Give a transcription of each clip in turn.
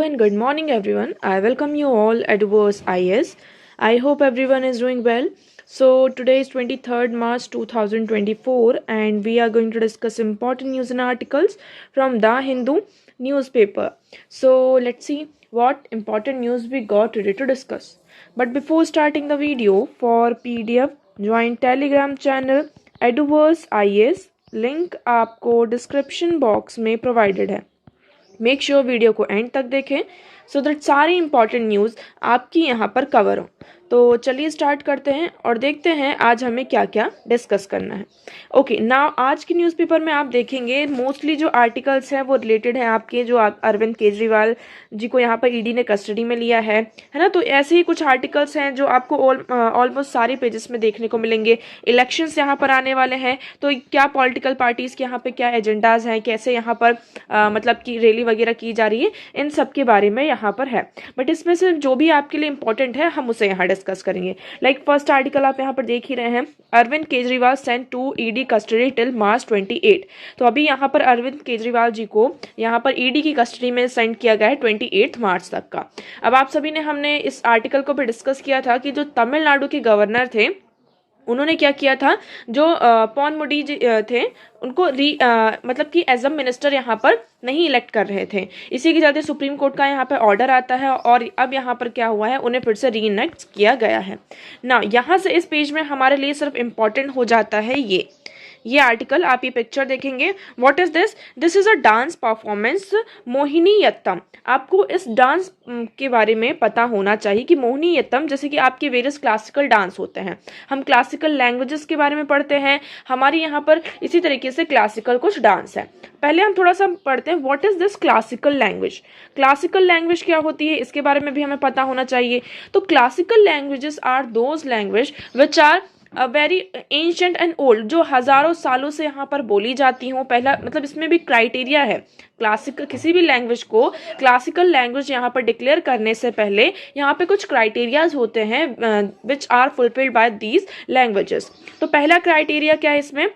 and good morning everyone. I welcome you all at Verse IS. I hope everyone is doing well. So today is 23rd March 2024 and we are going to discuss important news and articles from The Hindu newspaper. So let's see what important news we got today to discuss. But before starting the video, for PDF join Telegram channel Eduverse IS. Link आपको description box में provided है. Make sure video को and तक देखें so that सारी important news आपकी यहाँ पर कवर हो. तो चलिए स्टार्ट करते हैं और देखते हैं आज हमें क्या क्या डिस्कस करना है. ओके नाउ आज के न्यूज़पेपर में आप देखेंगे मोस्टली जो आर्टिकल्स हैं वो रिलेटेड हैं आपके जो अरविंद केजरीवाल जी को यहाँ पर ईडी ने कस्टडी में लिया है ना. तो ऐसे ही कुछ आर्टिकल्स हैं जो आपको ऑलमोस्ट सारे पेजेस में देखने को मिलेंगे. इलेक्शंस यहाँ पर आने वाले हैं तो क्या पॉलिटिकल पार्टीज़ के यहाँ पे क्या एजेंडाज हैं, कैसे यहाँ पर मतलब कि रैली वगैरह की जा रही है, इन सब के बारे में यहाँ पर है. बट इसमें से जो भी आपके लिए इंपॉर्टेंट है हम उसे यहाँ डिस्कस करेंगे. लाइक फर्स्ट आर्टिकल आप यहाँ पर देख ही रहे हैं, Arvind Kejriwal sent to ED custody till March 28. तो अभी यहाँ पर अरविंद केजरीवाल जी को यहाँ पर ईडी की कस्टडी में सेंड किया गया है 28 मार्च तक का. अब आप सभी ने हमने इस आर्टिकल को भी डिस्कस किया था कि जो तमिलनाडु के गवर्नर थे उन्होंने क्या किया था, जो पॉन मुडी थे उनको मतलब कि एज अ मिनिस्टर यहाँ पर नहीं इलेक्ट कर रहे थे. इसी के चलते सुप्रीम कोर्ट का यहाँ पर ऑर्डर आता है और अब यहाँ पर क्या हुआ है, उन्हें फिर से री इलेक्ट किया गया है ना. यहाँ से इस पेज में हमारे लिए सिर्फ इम्पॉर्टेंट हो जाता है ये आर्टिकल. आप ये पिक्चर देखेंगे. What is this? This is a dance performance Mohiniyattam. आपको इस डांस के बारे में पता होना चाहिए कि मोहिनीयट्टम जैसे कि आपके वेरियस क्लासिकल डांस होते हैं, हम क्लासिकल लैंग्वेजेस के बारे में पढ़ते हैं, हमारे यहाँ पर इसी तरीके से क्लासिकल कुछ डांस है. पहले हम थोड़ा सा पढ़ते हैं what is this classical language. Classical language क्या होती है इसके बारे में भी हमें पता होना चाहिए. तो classical languages are those language which are very ancient and old, जो हजारों सालों से यहाँ पर बोली जाती हूँ. पहला मतलब इसमें भी क्राइटेरिया है, क्लासिकल किसी भी लैंग्वेज को क्लासिकल लैंग्वेज यहाँ पर डिक्लेयर करने से पहले यहाँ पे कुछ क्राइटेरियाज होते हैं which are fulfilled by these languages. तो पहला क्राइटेरिया क्या है इसमें,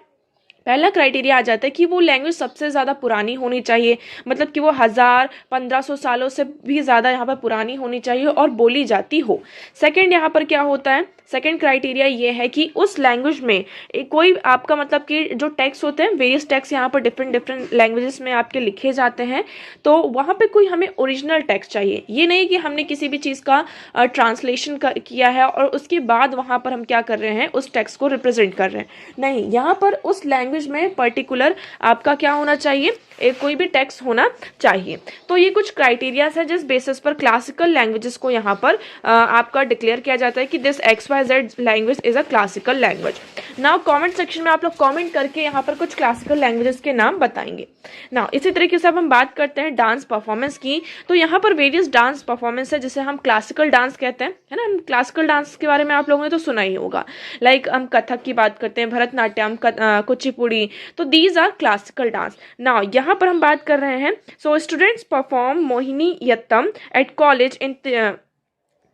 पहला क्राइटेरिया आ जाता है कि वो लैंग्वेज सबसे ज़्यादा पुरानी होनी चाहिए, मतलब कि वो 1000-1500 सालों से भी ज़्यादा यहाँ पर पुरानी होनी चाहिए और बोली जाती हो. सेकंड यहाँ पर क्या होता है, सेकंड क्राइटेरिया ये है कि उस लैंग्वेज में कोई आपका मतलब कि जो टेक्स्ट होते हैं, वेरियस टेक्स्ट यहाँ पर डिफरेंट लैंग्वेजेस में आपके लिखे जाते हैं, तो वहाँ पे कोई हमें ओरिजिनल टेक्स्ट चाहिए. ये नहीं कि हमने किसी भी चीज़ का ट्रांसलेशन किया है और उसके बाद वहाँ पर हम क्या कर रहे हैं, उस टेक्स्ट को रिप्रेजेंट कर रहे हैं. नहीं, यहाँ पर उस लैंग्वेज में पर्टिकुलर आपका क्या होना चाहिए, कोई भी टेक्स्ट होना चाहिए. तो ये कुछ क्राइटेरियाज है जिस बेसिस पर क्लासिकल लैंग्वेजेस को यहाँ पर आपका डिक्लेयर किया जाता है कि this XYZ language is a classical language. Now comment section में आप लोग कमेंट करके यहाँ पर कुछ क्लासिकल लैंग्वेजेस के नाम बताएंगे. नाउ इसी तरीके से अब हम बात करते हैं डांस परफॉर्मेंस की. तो यहाँ पर वेरियस डांस परफॉर्मेंस है जिसे हम क्लासिकल डांस कहते हैं, है ना. क्लासिकल डांस के बारे में आप लोगों ने तो सुना ही होगा. लाइक हम कथक की बात करते हैं, भरतनाट्यम, कुचिपुड़ी, तो these are classical dance. Now यहाँ पर हम बात कर रहे हैं. So students perform Mohiniyattam at college in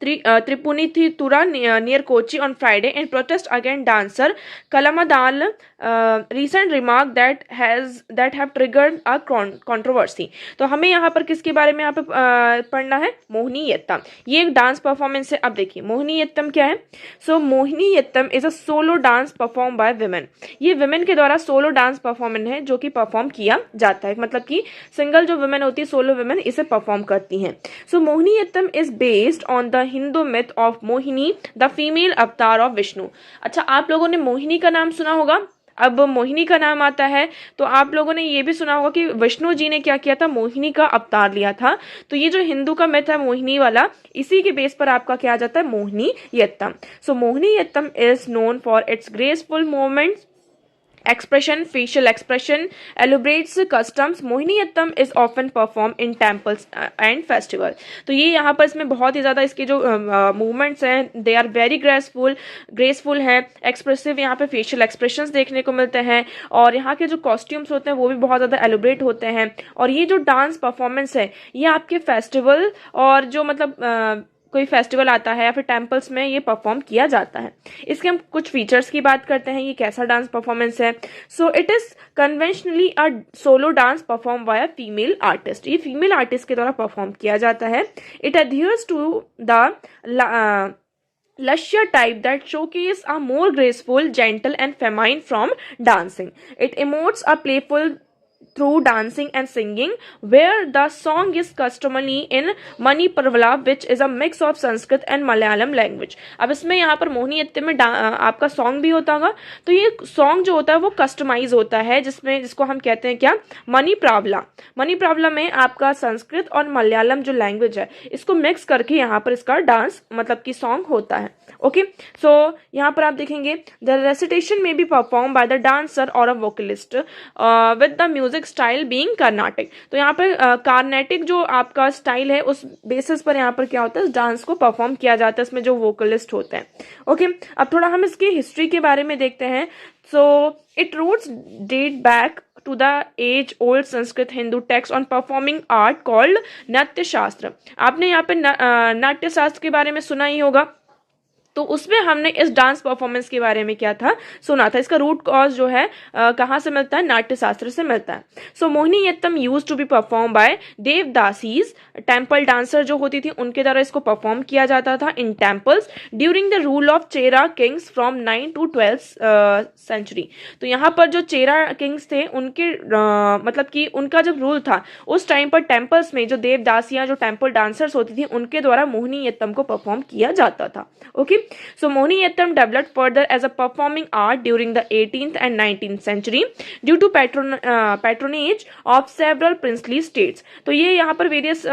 Tripunithura near Kochi on Friday in protest against dancer Kalamadal recent remark that have triggered a controversy. तो हमें यहाँ पर किसके बारे में यहाँ पे पढ़ना है, मोहिनीयट्टम. ये एक डांस परफॉर्मेंस है. अब देखिए मोहिनीयट्टम क्या है. So Mohiniyattam is a solo dance perform by women. ये विमेन के द्वारा सोलो डांस परफॉर्मेंस है जो कि परफॉर्म किया जाता है, मतलब कि सिंगल जो विमेन होती है, सोलो विमेन इसे परफॉर्म करती हैं. So Mohiniyattam is based on the Hindu myth of Mohini the female avatar of Vishnu. अच्छा, आप लोगों ने मोहिनी का नाम सुना होगा. अब मोहिनी का नाम आता है तो आप लोगों ने ये भी सुना होगा कि विष्णु जी ने क्या किया था, मोहिनी का अवतार लिया था. तो ये जो हिंदू का मिथ है मोहिनी वाला, इसी के बेस पर आपका क्या आ जाता है, Mohiniyattam. So Mohiniyattam is known for its graceful movements, expression, facial expression, elaborates customs. Mohiniyattam is often performed in temples and festival. तो ये यहाँ पर इसमें बहुत ही ज़्यादा इसके जो मूवमेंट्स हैं दे आर वेरी ग्रेसफुल हैं, एक्सप्रेसिव, यहाँ पे फेशियल एक्सप्रेशंस देखने को मिलते हैं और यहाँ के जो कॉस्ट्यूम्स होते हैं वो भी बहुत ज़्यादा एलोब्रेट होते हैं. और ये जो डांस परफॉर्मेंस है ये आपके फेस्टिवल और जो मतलब कोई फेस्टिवल आता है या फिर टेम्पल्स में ये परफॉर्म किया जाता है। इसके हम कुछ फीचर्स की बात करते हैं, ये कैसा डांस परफॉर्मेंस है। So it is conventionally a solo dance perform bye a female artist, ये फीमेल आर्टिस्ट के द्वारा परफॉर्म किया जाता है। It adheres to the luscious type that showcase a more graceful, gentle and feminine from dancing. It emotes a playful through dancing and singing, where the song is customary in Maniparvala, which is a mix of Sanskrit and Malayalam language. अब इसमें यहाँ पर मोहिनी अट्टम में आपका song भी होता होगा, तो ये सॉन्ग जो होता है वो कस्टमाइज होता है, जिसको हम कहते हैं क्या, मणिप्रावला। मणिप्रावला में आपका संस्कृत और मलयालम जो लैंग्वेज है इसको मिक्स करके यहाँ पर इसका डांस मतलब कि सॉन्ग होता है। ओके, सो यहाँ पर आप देखेंगे the recitation may be perform by the dancer और a vocalist with the music style being Carnatic. तो यहाँ पर कार्नेटिक जो आपका स्टाइल है उस बेसिस पर यहाँ पर क्या होता है, डांस को परफॉर्म किया जाता है, इसमें जो वोकलिस्ट होते हैं। ओके, अब थोड़ा हम इसकी हिस्ट्री के बारे में देखते हैं। So it roots date back to the age old Sanskrit Hindu text on performing art called नाट्य शास्त्र। आपने यहाँ पे नाट्य शास्त्र के बारे में सुना ही होगा, तो उसमें हमने इस डांस परफॉर्मेंस के बारे में क्या था, सुना था। इसका रूट कॉज जो है कहाँ से मिलता है, नाट्य शास्त्र से मिलता है। So Mohiniyattam use to be perform by devadasis, temple dancer जो होती थी उनके द्वारा इसको परफॉर्म किया जाता था in temples during the rule of Chera kings from 9 to 12 century. तो यहाँ पर जो चेरा किंग्स थे उनके मतलब कि उनका जब रूल था उस टाइम पर टेम्पल्स में जो देवदासियां जो टेम्पल डांसर्स होती थी उनके द्वारा मोहिनी अट्टम को परफॉर्म किया जाता था। Okay, so Mohiniyattam developed further as a performing art during the 18th and 19th century due to patronage of several princely states। तो ये यहाँ पर वेरियस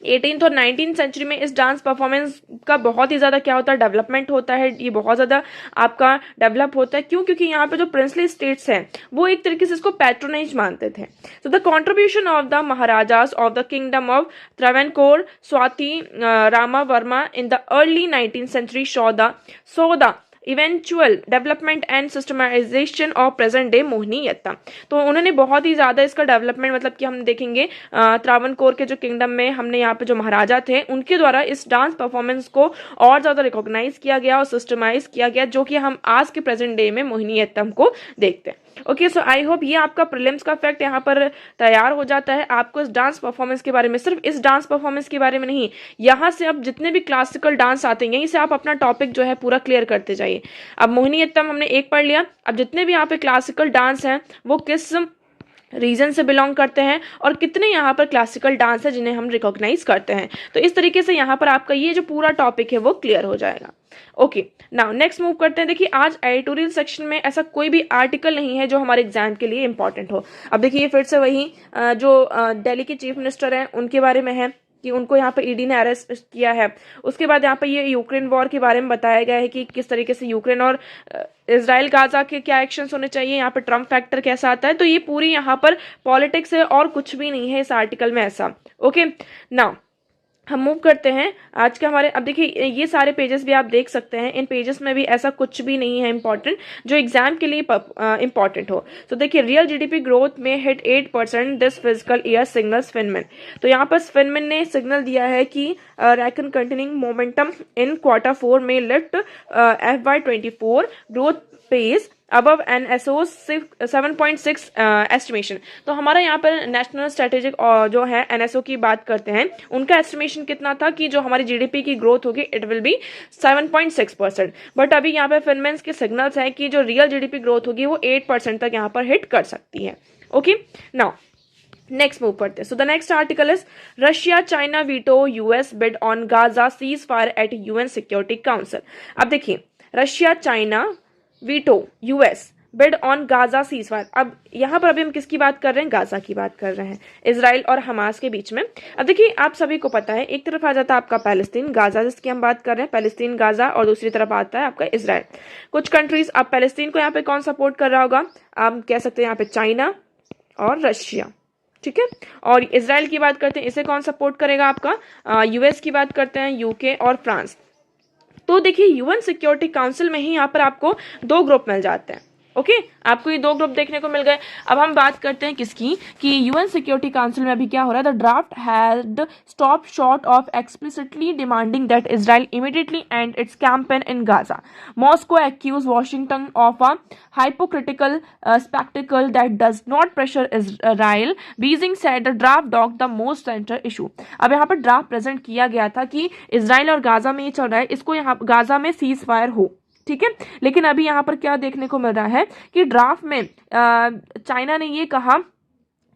18th और 19th सेंचुरी में इस डांस परफॉर्मेंस का बहुत ही ज़्यादा क्या होता है, डेवलपमेंट होता है, ये बहुत ज़्यादा आपका डेवलप होता है। क्यों? क्योंकि यहाँ पे जो प्रिंसली स्टेट्स हैं वो एक तरीके से इसको पैट्रोनेज मानते थे। So the contribution of the maharajas of the kingdom of Travancore Swathi Rama Varma in the early 19th century so the eventual development and systematization of present day Mohiniyattam. तो उन्होंने बहुत ही ज़्यादा इसका डेवलपमेंट मतलब कि हम देखेंगे त्रावणकोर के जो किंगडम में हमने यहाँ पे जो महाराजा थे उनके द्वारा इस डांस परफॉर्मेंस को और ज़्यादा रिकॉग्नाइज किया गया और सिस्टमाइज किया गया, जो कि हम आज के प्रेजेंट डे में मोहिनी अट्टम को देखते हैं। ओके, सो आई होप ये आपका प्रीलिम्स का फैक्ट यहाँ पर तैयार हो जाता है आपको इस डांस परफॉर्मेंस के बारे में। सिर्फ इस डांस परफॉर्मेंस के बारे में नहीं, यहाँ से अब जितने भी क्लासिकल डांस आते हैं यहीं से आप अपना टॉपिक जो है पूरा क्लियर करते जाइए। अब मोहिनी अट्टम हमने एक पढ़ लिया, अब जितने भी यहाँ पे क्लासिकल डांस हैं वो किस रीजन से बिलोंग करते हैं और कितने यहाँ पर क्लासिकल डांस है जिन्हें हम रिकॉग्नाइज करते हैं। तो इस तरीके से यहाँ पर आपका ये जो पूरा टॉपिक है वो क्लियर हो जाएगा। ओके, नाउ नेक्स्ट मूव करते हैं। देखिए आज एडिटोरियल सेक्शन में ऐसा कोई भी आर्टिकल नहीं है जो हमारे एग्जाम के लिए इंपॉर्टेंट हो। अब देखिए फिर से वही जो दिल्ली के चीफ मिनिस्टर हैं उनके बारे में है कि उनको यहाँ पे ईडी ने अरेस्ट किया है। उसके बाद यहाँ पे ये यूक्रेन वॉर के बारे में बताया गया है कि किस तरीके से यूक्रेन और इजराइल गाजा के क्या एक्शंस होने चाहिए, यहाँ पे ट्रम्प फैक्टर कैसा आता है। तो ये पूरी यहाँ पर पॉलिटिक्स है और कुछ भी नहीं है इस आर्टिकल में ऐसा। ओके, नाउ हम मूव करते हैं आज के हमारे। अब देखिए ये सारे पेजेस भी आप देख सकते हैं, इन पेजेस में भी ऐसा कुछ भी नहीं है इंपॉर्टेंट जो एग्जाम के लिए इंपॉर्टेंट हो। तो देखिए रियल जीडीपी ग्रोथ में hit 8% this physical year signals फिनमिन। तो यहाँ पर फिनमिन ने सिग्नल दिया है कि reckon continuing momentum in Q4 में lift FY24 growth pace above NSO 7.6 estimation. तो हमारा यहाँ पर नेशनल स्ट्रेटेजिक जो है NSO की बात करते हैं, उनका एस्टिमेशन कितना था कि जो हमारी जीडीपी की ग्रोथ होगी इट विल बी 7.6%। बट अभी यहाँ पे फिनमेंस के सिग्नल्स हैं कि जो रियल जीडीपी ग्रोथ होगी वो 8% तक यहाँ पर हिट कर सकती है। ओके, नाउ नेक्स्ट मूव करते हैं। So the next article is Russia China veto US bid on Gaza cease fire eight UN security council. अब देखिए Russia China veto US bid on Gaza cease fire. अब यहाँ पर अभी हम किसकी बात कर रहे हैं, गाजा की बात कर रहे हैं, इजराइल और हमास के बीच में। अब देखिए आप सभी को पता है एक तरफ आ जाता है आपका पैलेस्तीन गाजा जिसकी हम बात कर रहे हैं, पैलेस्तीन गाजा, और दूसरी तरफ आता है आपका इजराइल। कुछ कंट्रीज, अब पैलेस्तीन को यहाँ पे कौन सपोर्ट कर रहा होगा, आप कह सकते हैं यहाँ पे चाइना और रशिया, ठीक है। और इजराइल की बात करते हैं, इसे कौन सपोर्ट करेगा, आपका यूएस की बात करते हैं, यूके और फ्रांस। तो देखिए UN सिक्योरिटी काउंसिल में ही यहाँ पर आपको दो ग्रुप मिल जाते हैं, ओके आपको ये 2 ग्रुप देखने को मिल गए। अब हम बात करते हैं किसकी, कि यूएन सिक्योरिटी काउंसिल में अभी क्या हो रहा है, the draft had stop short of explicitly demanding that Israel immediately and its campaign in Gaza. Moscow accuse Washington of a hypocritical spectacle that does not pressure Israel. Beijing said the draft docked the most central issue. अब यहाँ पर draft present किया गया था कि Israel और Gaza में ये चल रहा है, इसको यहाँ गाजा में सीज फायर हो, ठीक है। लेकिन अभी यहाँ पर क्या देखने को मिल रहा है कि ड्राफ्ट में चाइना ने ये कहा,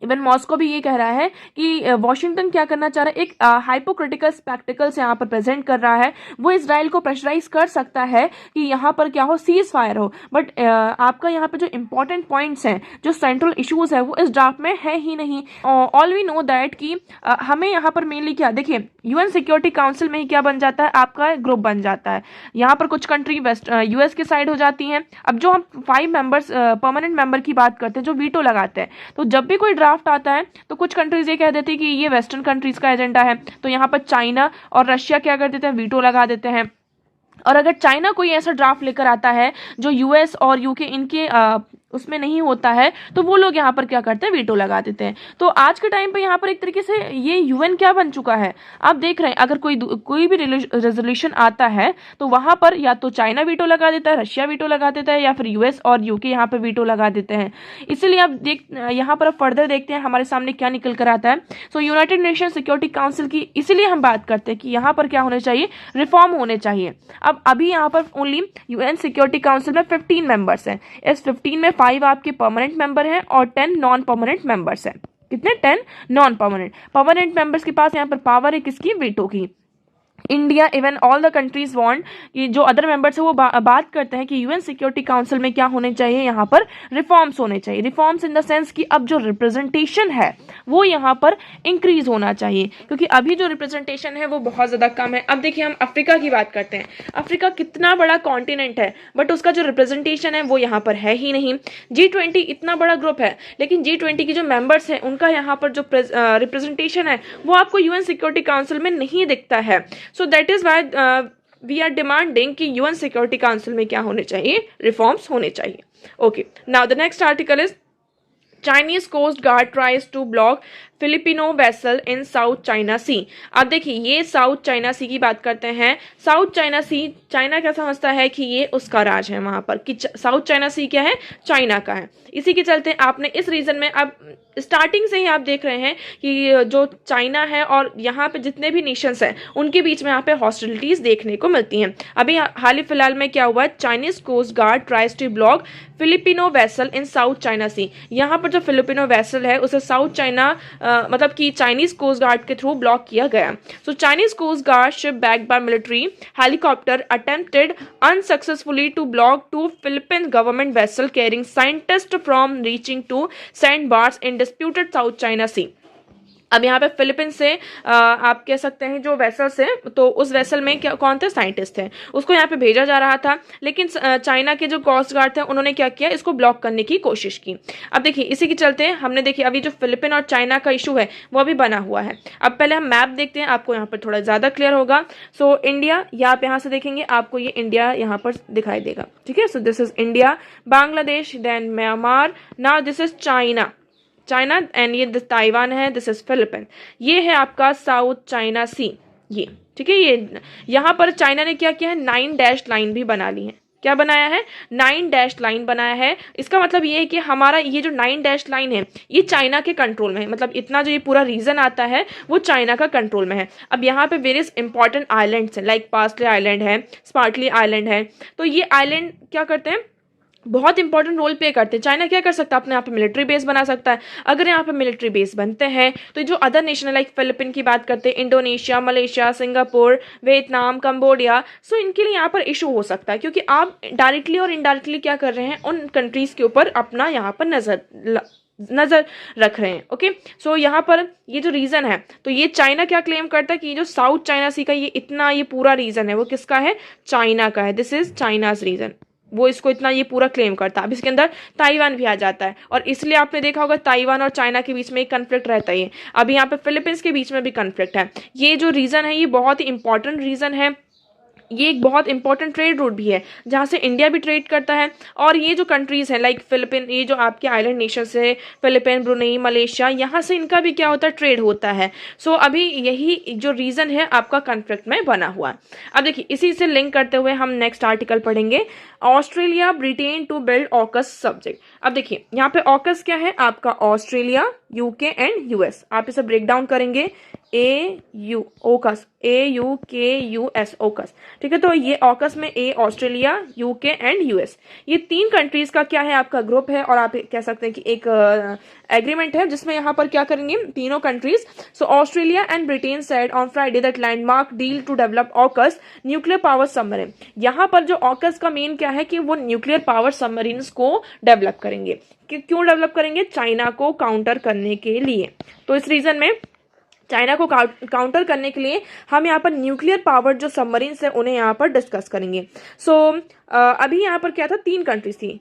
इवन मॉस्को भी ये कह रहा है कि वॉशिंगटन क्या करना चाह रहा है, एक हाइपोक्रिटिकल स्पेक्टिकल्स यहाँ पर प्रेजेंट कर रहा है। वो इजराइल को प्रेशराइज कर सकता है कि यहाँ पर क्या हो, सीज फायर हो, बट आपका यहाँ पे जो इंपॉर्टेंट पॉइंट्स हैं, जो सेंट्रल इश्यूज है, वो इस ड्राफ्ट में है ही नहीं। ऑल वी नो दैट कि हमें यहाँ पर मेनली क्या, देखिए यूएन सिक्योरिटी काउंसिल में ही क्या बन जाता है, आपका ग्रुप बन जाता है। यहाँ पर कुछ कंट्री वेस्ट यूएस की साइड हो जाती हैं। अब जो हम 5 मेंबर्स परमानेंट मेंबर की बात करते हैं, जो वीटो लगाते हैं, तो जब भी कोई ड्राफ्ट आता है तो कुछ कंट्रीज ये कह देती है कि ये वेस्टर्न कंट्रीज का एजेंडा है, तो यहाँ पर चाइना और रशिया क्या कर देते हैं, वीटो लगा देते हैं। और अगर चाइना कोई ऐसा ड्राफ्ट लेकर आता है जो यूएस और यूके इनके उसमें नहीं होता है, तो वो लोग यहाँ पर क्या करते हैं, वीटो लगा देते हैं। तो आज के टाइम पे यहाँ पर एक तरीके से ये यूएन क्या बन चुका है, आप देख रहे हैं, अगर कोई भी रेजोल्यूशन आता है तो वहां पर या तो चाइना वीटो लगा देता है, रशिया वीटो लगा देता है, या फिर यूएस और यूके यहाँ पर वीटो लगा देते हैं। इसीलिए आप यहाँ पर फर्दर देखते हैं हमारे सामने क्या निकल कर आता है। सो यूनाइटेड नेशन सिक्योरिटी काउंसिल की इसीलिए हम बात करते हैं कि यहाँ पर क्या होने चाहिए, रिफॉर्म होने चाहिए। अब अभी यहाँ पर ओनली यूएन सिक्योरिटी काउंसिल में 15 मेंबर्स हैं। इस 15 में 5 आपके परमानेंट मेंबर हैं और 10 नॉन परमानेंट मेंबर्स हैं। कितने, 10 नॉन परमानेंट। परमानेंट मेंबर्स के पास यहाँ पर पावर है किसकी, वीटो की। India even all the countries want कि जो अदर मेंबर्स है वो बात करते हैं कि यूएन सिक्योरिटी काउंसिल में क्या होने चाहिए, यहाँ पर रिफॉर्म्स होने चाहिए। रिफॉर्म्स इन द सेंस कि अब जो रिप्रेजेंटेशन है वो यहाँ पर इंक्रीज होना चाहिए, क्योंकि अभी जो रिप्रेजेंटेशन है वो बहुत ज़्यादा कम है। अब देखिए हम अफ्रीका की बात करते हैं, अफ्रीका कितना बड़ा कॉन्टिनेंट है, बट उसका जो रिप्रेजेंटेशन है वो यहाँ पर है ही नहीं। G20 इतना बड़ा ग्रुप है, लेकिन G20 की जो मेंबर्स हैं उनका यहाँ पर जो रिप्रेजेंटेशन है वो आपको यूएन सिक्योरिटी काउंसिल में नहीं दिखता है। So that is why we are demanding कि यूएन सिक्योरिटी काउंसिल में क्या होने चाहिए, रिफॉर्म्स होने चाहिए। Okay, now the next article is Chinese Coast Guard tries to block Filipino vessel in South China Sea. अब देखिए ये साउथ चाइना सी की बात करते हैं। साउथ चाइना सी, चाइना क्या समझता है कि ये उसका राज है वहां पर, कि साउथ चाइना सी क्या है, चाइना का है। इसी के चलते आपने इस रीजन में अब स्टार्टिंग से ही आप देख रहे हैं कि जो चाइना है और यहाँ पे जितने भी नेशंस हैं उनके बीच में यहाँ पे हॉस्टिलिटीज देखने को मिलती हैं। अभी हाल ही फिलहाल में क्या हुआ है, Chinese Coast Guard tries to block Filipino vessel in South China Sea. यहाँ पर जो फिलिपिनो वेसल है उसे साउथ चाइना मतलब कि चाइनीज कोस्ट गार्ड के थ्रू ब्लॉक किया गया। So Chinese Coast Guard ship backed by military helicopter attempted unsuccessfully to block 2 Philippine government vessel carrying scientist from reaching two sandbars in disputed South China Sea. अब यहाँ पे Philippines से आप कह सकते हैं जो वेसल्स है, तो उस वेसल में क्या कौन थे, साइंटिस्ट थे, उसको यहाँ पे भेजा जा रहा था। लेकिन चाइना के जो कोस्ट गार्ड थे उन्होंने क्या किया, इसको ब्लॉक करने की कोशिश की। अब देखिए इसी के चलते हमने देखिए अभी जो फिलीपीन और चाइना का इशू है वो अभी बना हुआ है। अब पहले हम मैप देखते हैं, आपको यहाँ पर थोड़ा ज़्यादा क्लियर होगा। सो इंडिया, आप यहाँ से देखेंगे आपको ये इंडिया यहाँ पर दिखाई देगा, ठीक है। So this is India, Bangladesh, then Myanmar, now this is China and ये ताइवान है, दिस इज फिलिपीन। ये है आपका साउथ चाइना सी, ये ठीक है। ये यहाँ पर चाइना ने क्या किया है, 9 डैश लाइन भी बना ली है। क्या बनाया है, 9 डैश लाइन बनाया है। इसका मतलब ये है कि हमारा ये जो 9 डैश लाइन है ये चाइना के कंट्रोल में है, मतलब इतना जो ये पूरा रीजन आता है वो चाइना का कंट्रोल में है। अब यहाँ पे वेरियस इंपॉर्टेंट आइलैंड्स हैं, लाइक पार्सले आइलैंड है, स्पार्टली आइलैंड है। तो ये आइलैंड क्या करते हैं, बहुत इंपॉर्टेंट रोल प्ले करते हैं। चाइना क्या कर सकता है, अपने यहाँ पे मिलिट्री बेस बना सकता है। अगर यहाँ पे मिलिट्री बेस बनते हैं तो जो अदर नेशन है, लाइक फिलिपीन की बात करते हैं, Indonesia, Malaysia, Singapore, Vietnam, Cambodia, so इनके लिए यहाँ पर इशू हो सकता है, क्योंकि आप डायरेक्टली और इनडायरेक्टली क्या कर रहे हैं, उन कंट्रीज के ऊपर अपना यहाँ पर नजर रख रहे हैं। ओके, सो यहाँ पर ये जो रीजन है, तो ये चाइना क्या क्लेम करता है कि ये जो साउथ चाइना सी का ये पूरा रीजन है वो किसका है, चाइना का है। दिस इज चाइनाज रीजन, वो इसको इतना ये पूरा क्लेम करता है। अब इसके अंदर ताइवान भी आ जाता है, और इसलिए आपने देखा होगा ताइवान और चाइना के बीच में एक कन्फ्लिक्ट रहता है। अब यहाँ पे फिलीपींस के बीच में भी कन्फ्लिक्ट है। ये जो रीजन है ये बहुत ही इंपॉर्टेंट रीजन है ये एक बहुत इंपॉर्टेंट ट्रेड रूट भी है जहाँ से इंडिया भी ट्रेड करता है। और ये जो कंट्रीज है लाइक फिलिपिन, ये जो आपके आइलैंड नेशंस है, फिलिपिन, ब्रुनेई, मलेशिया, यहाँ से इनका भी क्या होता है, ट्रेड होता है। सो अभी यही जो रीजन है आपका कॉन्फ्लिक्ट में बना हुआ। अब देखिए इसी से लिंक करते हुए हम नेक्स्ट आर्टिकल पढ़ेंगे, Australia Britain to build AUKUS subject. अब देखिए यहाँ पे ऑकस क्या है आपका, ऑस्ट्रेलिया, यूके एंड यूएस। आप इसे ब्रेक डाउन करेंगे, ए यू ओकस, AUKUS ओकस, ठीक है। तो ये ऑकस में A Australia, UK and US, ये 3 कंट्रीज का क्या है आपका ग्रुप है, और आप कह सकते हैं कि एक एग्रीमेंट है जिसमें यहाँ पर क्या करेंगे तीनों countries. So Australia and Britain said on Friday that landmark deal to develop AUKUS nuclear power submarine. यहाँ पर जो ऑकस का मेन क्या है कि वो न्यूक्लियर पावर सबमरीन्स को डेवलप करेंगे। क्यों डेवलप करेंगे, चाइना को काउंटर करने के लिए। तो इस रीजन में चाइना को काउंटर करने के लिए हम यहाँ पर न्यूक्लियर पावर जो सबमरीन्स है उन्हें यहाँ पर डिस्कस करेंगे। सो अभी यहाँ पर क्या था, 3 कंट्रीज थी,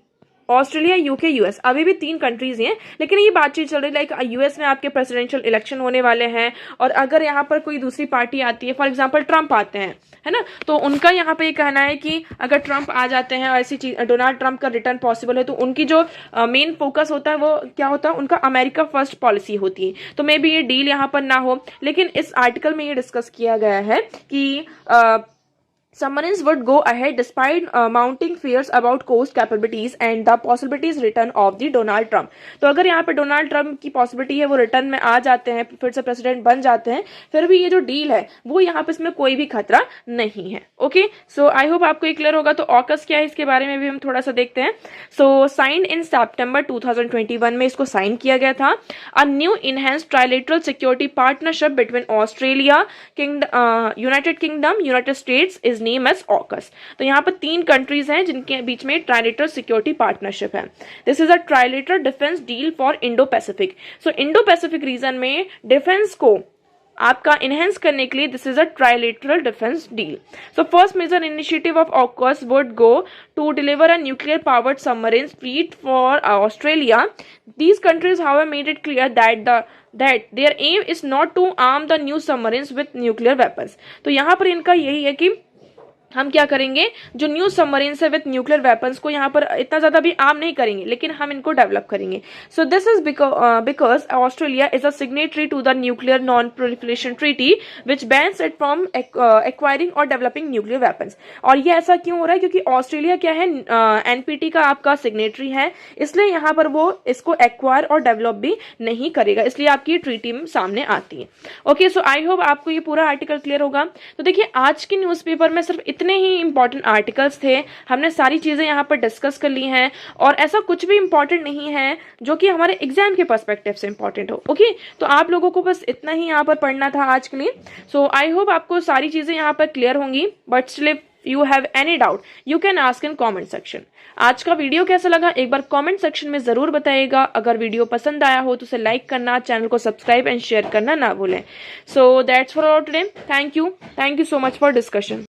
ऑस्ट्रेलिया, यूके, यूएस, अभी भी 3 कंट्रीज हैं। लेकिन ये बातचीत चल रही है लाइक यूएस में आपके प्रेसिडेंशियल इलेक्शन होने वाले हैं, और अगर यहाँ पर कोई दूसरी पार्टी आती है, फॉर एग्जांपल ट्रम्प आते हैं, है ना, तो उनका यहाँ पे ये कहना है कि अगर ट्रम्प आ जाते हैं और ऐसी चीज, डोनाल्ड ट्रम्प का रिटर्न पॉसिबल है, तो उनकी जो मेन फोकस होता है वो क्या होता है, उनका अमेरिका फर्स्ट पॉलिसी होती है। तो मे बी ये डील यहाँ पर ना हो, लेकिन इस आर्टिकल में ये डिस्कस किया गया है कि submarines would go ahead despite mounting fears about coast capabilities and the possibilities return of the Donald Trump। तो अगर यहाँ पे डोनाल्ड ट्रम्प की पॉसिबिलिटी है वो रिटर्न में आ जाते हैं, फिर से प्रेसिडेंट बन जाते हैं, फिर भी ये जो डील है वो यहाँ पे इसमें कोई भी खतरा नहीं है। ओके, सो आई होप आपको ये क्लियर होगा। तो ऑकस क्या है इसके बारे में भी हम थोड़ा सा देखते हैं। सो साइंड इन सितंबर 2021 में इसको साइन किया गया था। A new enhanced trilateral security partnership between Australia, United Kingdom, United States is name as AUKUS. तो यहाँ पर 3 कंट्रीज हैं जिनके बीच में ट्राइलेटरल सिक्योरिटी पार्टनरशिप है। This is a trilateral defence deal for Indo Pacific. So Indo Pacific region में defence को आपका इनहेंस करने के लिए this is a trilateral defence deal. So first major initiative of AUKUS would go to deliver a nuclear powered submarine fleet for Australia. These countries however made it clear that their aim is not to arm the new submarines with nuclear weapons। तो यहाँ पर इनका यही है कि हम क्या करेंगे, जो न्यू सबमरीन्स है विद न्यूक्लियर वेपन्स को यहाँ पर इतना ज्यादा भी आर्म नहीं करेंगे, लेकिन हम इनको डेवलप करेंगे। So this is because Australia is a signatory to the nuclear non proliferation treaty which bans it from acquiring और डेवलपिंग न्यूक्लियर वेपन्स। और ये ऐसा क्यों हो रहा है, क्योंकि ऑस्ट्रेलिया क्या है, एनपीटी का आपका सिग्नेटरी है, इसलिए यहाँ पर वो इसको एक्वायर और डेवलप भी नहीं करेगा, इसलिए आपकी ट्रीटी में सामने आती है। ओके, सो आई होप आपको ये पूरा आर्टिकल क्लियर होगा। तो देखिए आज की न्यूज़पेपर में सिर्फ इतने ही इंपॉर्टेंट आर्टिकल्स थे, हमने सारी चीजें यहाँ पर डिस्कस कर ली हैं, और ऐसा कुछ भी इंपॉर्टेंट नहीं है जो कि हमारे एग्जाम के पर्सपेक्टिव से इंपॉर्टेंट हो। ओके, तो आप लोगों को बस इतना ही यहाँ पर पढ़ना था आज के लिए। सो आई होप आपको सारी चीजें यहाँ पर क्लियर होंगी, but still if you have any doubt you can ask in comment section. आज का वीडियो कैसा लगा एक बार कमेंट सेक्शन में जरूर बताइएगा। अगर वीडियो पसंद आया हो तो उसे लाइक करना, चैनल को सब्सक्राइब एंड शेयर करना ना भूलें। So that's for today. Thank you so much for discussion.